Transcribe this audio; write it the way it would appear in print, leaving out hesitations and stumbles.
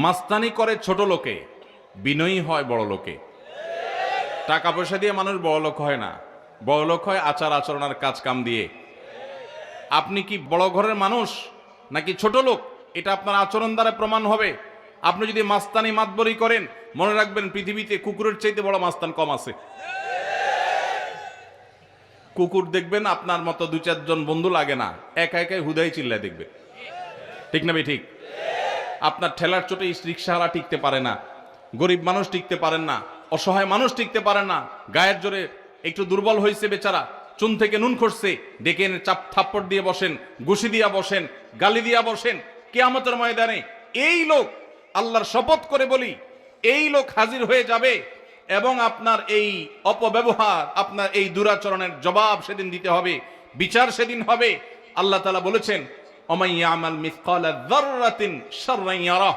মাস্তানি করে ছোট লোকে, বিনয়ী হয় বড় লোকে। টাকা পয়সা দিয়ে মানুষ বড় লোক হয় না, বড় লোক হয় আচার আচরণ আর কাজ কাম দিয়ে। আপনি কি বড় ঘরের মানুষ নাকি ছোট লোক, এটা আপনার আচরণ দ্বারা প্রমাণ হবে। আপনি যদি মাস্তানি মাতবরি করেন, মনে রাখবেন পৃথিবীতে কুকুরের চাইতে বড় মাস্তান কম আছে। কুকুর দেখবেন আপনার মতো দু চারজন বন্ধু লাগে না, একা একাই হুদাই চিল্লায় দেখবে, ঠিক না ভাই? ঠিক। আপনার ঠেলার চোটে রিক্সাওয়ালা টিকতে পারে না, গরিব মানুষ টিকতে পারেন না, অসহায় মানুষ টিকতে পারে না। গায়ের জোরে একটু দুর্বল হয়েছে বেচারা, চুন থেকে নুন খসছে, ডেকে এনে চাপ থাপ্পড় দিয়ে বসেন, ঘুষি দিয়া বসেন, গালি দিয়া বসেন। কিয়ামতের ময়দানে এই লোক, আল্লাহর শপথ করে বলি, এই লোক হাজির হয়ে যাবে এবং আপনার এই অপব্যবহার, আপনার এই দুরাচরণের জবাব সেদিন দিতে হবে, বিচার সেদিন হবে। আল্লাহ তাআলা বলেছেন, ওমাইয়ামাল মিসকালা যাররাতিন শাররান ইয়ারাহ,